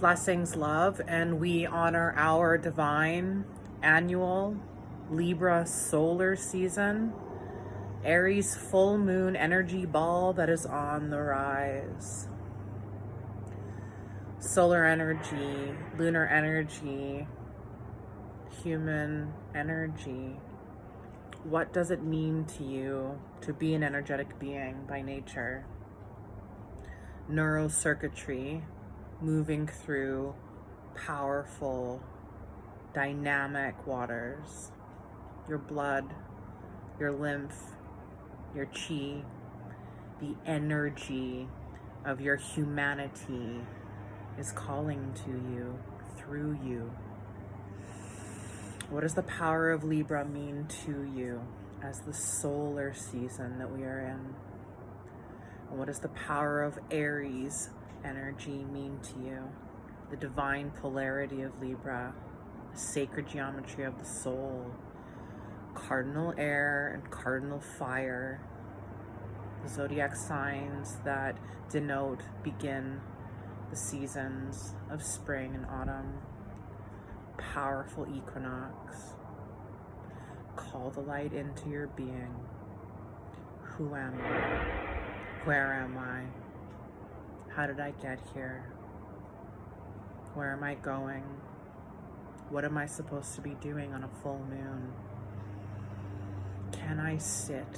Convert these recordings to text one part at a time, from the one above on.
Blessings, love, and we honor our divine annual Libra solar season, Aries full moon energy ball that is on the rise. Solar energy, lunar energy, human energy. What does it mean to you to be an energetic being by nature? Neurocircuitry, moving through powerful, dynamic waters. Your blood, your lymph, your chi, the energy of your humanity is calling to you, through you. What does the power of Libra mean to you as the solar season that we are in? And what does the power of Aries energy mean to you? The divine polarity of Libra, the sacred geometry of the soul, cardinal air and cardinal fire, the zodiac signs that denote, begin the seasons of spring and autumn, powerful equinox. Call the light into your being. Who am I? Where am I? How did I get here? Where am I going? What am I supposed to be doing on a full moon? Can I sit?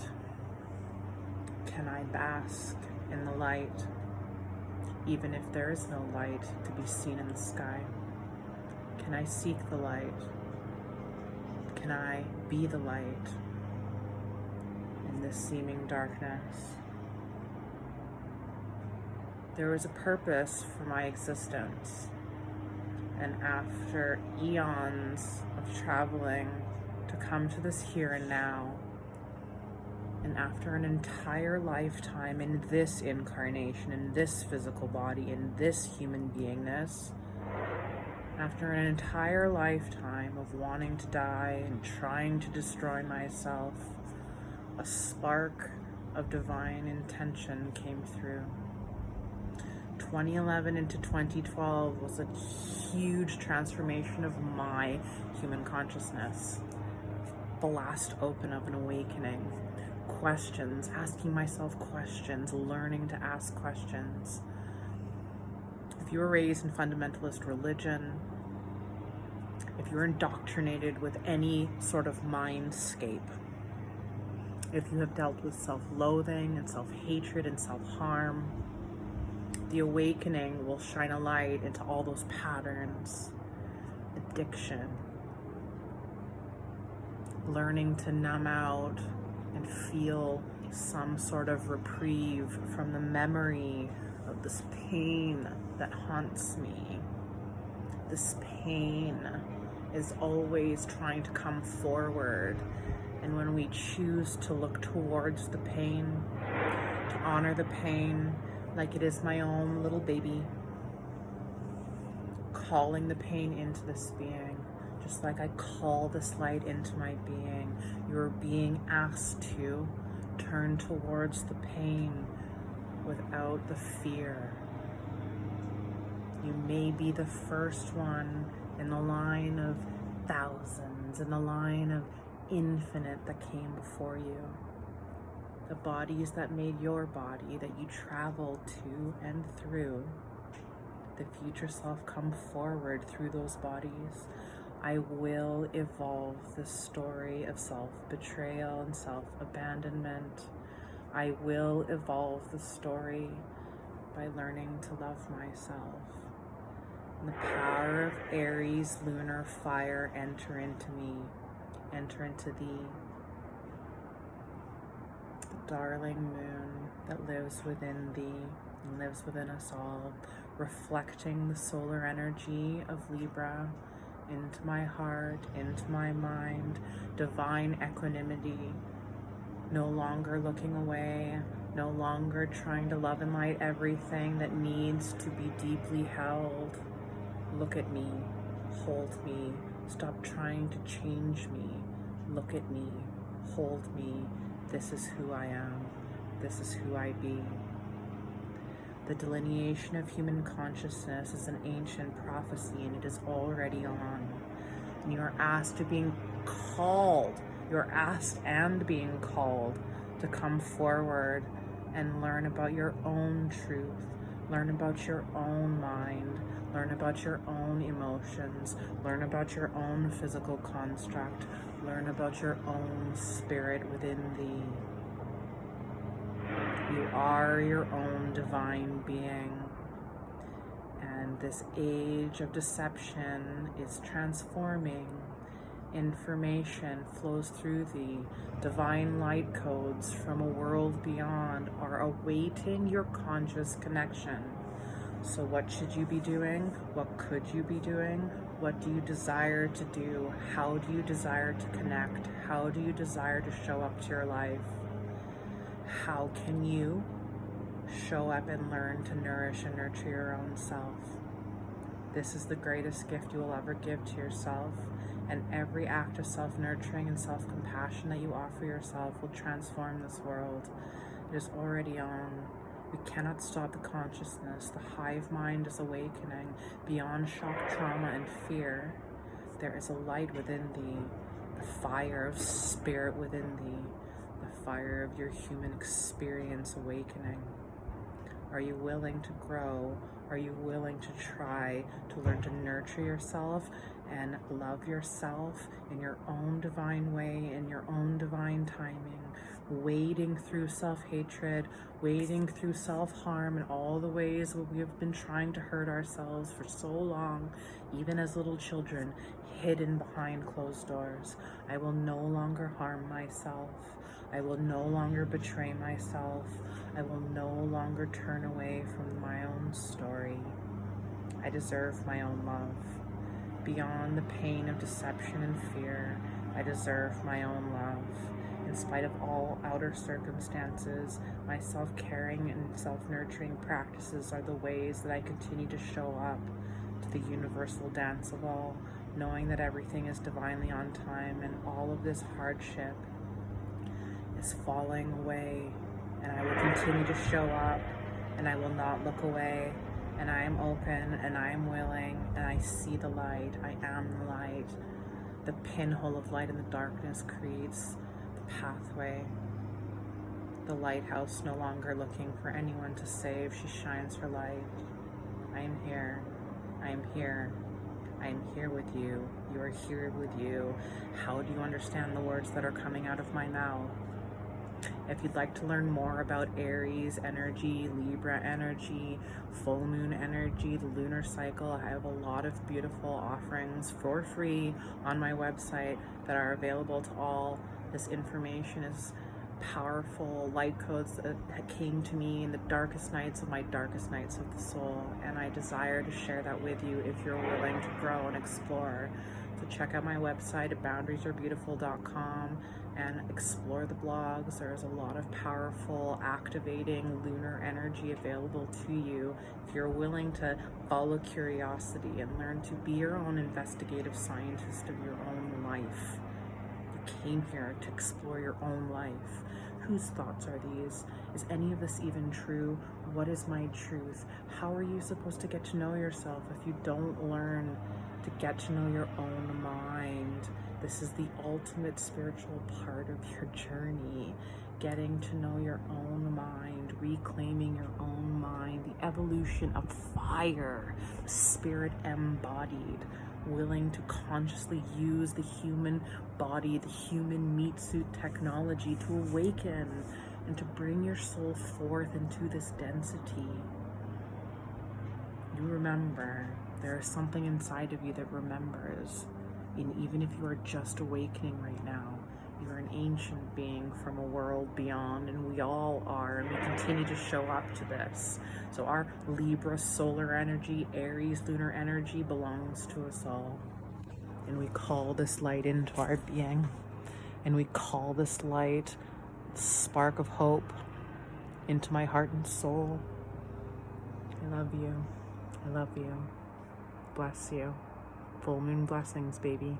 Can I bask in the light, even if there is no light to be seen in the sky? Can I seek the light? Can I be the light in this seeming darkness? There is a purpose for my existence, and after eons of traveling to come to this here and now, and after an entire lifetime in this incarnation, in this physical body, in this human beingness, after an entire lifetime of wanting to die and trying to destroy myself, a spark of divine intention came through. 2011 into 2012 was a huge transformation of my human consciousness. The last open of an awakening. Questions, asking myself questions, learning to ask questions. If you were raised in fundamentalist religion, if you're indoctrinated with any sort of mindscape, if you have dealt with self-loathing and self-hatred and self-harm, the awakening will shine a light into all those patterns. Addiction, learning to numb out and feel some sort of reprieve from the memory of this pain that haunts me. This pain is always trying to come forward, and when we choose to look towards the pain, to honor the pain like it is my own little baby, calling the pain into this being, just like I call this light into my being, you're being asked to turn towards the pain without the fear. You may be the first one in the line of thousands, in the line of infinite that came before you. The bodies that made your body, that you traveled to and through, the future self come forward through those bodies. I will evolve the story of self-betrayal and self-abandonment. I will evolve the story by learning to love myself. And the power of Aries, lunar fire enter into me, enter into thee. The darling moon that lives within thee and lives within us all, reflecting the solar energy of Libra into my heart, into my mind, divine equanimity, no longer looking away, no longer trying to love and light everything that needs to be deeply held. Look at me, hold me, stop trying to change me, look at me, hold me, this is who I am, this is who I be. The delineation of human consciousness is an ancient prophecy, and it is already on. And you are asked to being called. You're asked and being called to come forward and learn about your own truth, learn about your own mind, learn about your own emotions, learn about your own physical construct, learn about your own spirit within thee. You are your own divine being. And this age of deception is transforming. Information flows through thee. Divine light codes from a world beyond are awaiting your conscious connection. So what should you be doing? What could you be doing? What do you desire to do? How do you desire to connect? How do you desire to show up to your life? How can you show up and learn to nourish and nurture your own self? This is the greatest gift you will ever give to yourself, and every act of self-nurturing and self-compassion that you offer yourself will transform this world. It is already on. We cannot stop the consciousness. The hive mind is awakening. Beyond shock, trauma, and fear, there is a light within thee, the fire of spirit within thee, the fire of your human experience awakening. Are you willing to grow? Are you willing to try to learn to nurture yourself and love yourself in your own divine way, in your own divine timing, wading through self-hatred, wading through self-harm and all the ways where we have been trying to hurt ourselves for so long, even as little children, hidden behind closed doors? I will no longer harm myself. I will no longer betray myself. I will no longer turn away from my own story. I deserve my own love. Beyond the pain of deception and fear, I deserve my own love. In spite of all outer circumstances, my self-caring and self-nurturing practices are the ways that I continue to show up to the universal dance of all, knowing that everything is divinely on time and all of this hardship is falling away, and I will continue to show up, and I will not look away, and I am open, and I am willing, and I see the light. I am the light. The pinhole of light in the darkness creates the pathway. The lighthouse no longer looking for anyone to save. She shines her light. I am here. I am here. I am here with you. You are here with you. How do you understand the words that are coming out of my mouth? If you'd like to learn more about Aries energy, Libra energy, full moon energy, the lunar cycle, I have a lot of beautiful offerings for free on my website that are available to all. This information is powerful light codes that came to me in the darkest nights of my darkest nights of the soul, and I desire to share that with you if you're willing to grow and explore. So check out my website at boundariesarebeautiful.com and explore the blogs. There's a lot of powerful, activating lunar energy available to you if you're willing to follow curiosity and learn to be your own investigative scientist of your own life. You came here to explore your own life. Whose thoughts are these? Is any of this even true? What is my truth? How are you supposed to get to know yourself if you don't learn to get to know your own mind? This is the ultimate spiritual part of your journey, getting to know your own mind, reclaiming your own mind, the evolution of fire, spirit embodied, willing to consciously use the human body, the human meat suit technology to awaken and to bring your soul forth into this density. You remember, there is something inside of you that remembers. And even if you are just awakening right now, you are an ancient being from a world beyond, and we all are, and we continue to show up to this. So our Libra solar energy, Aries lunar energy belongs to us all. And we call this light into our being, and we call this light, spark of hope, into my heart and soul. I love you. I love you. Bless you. Full moon blessings, baby.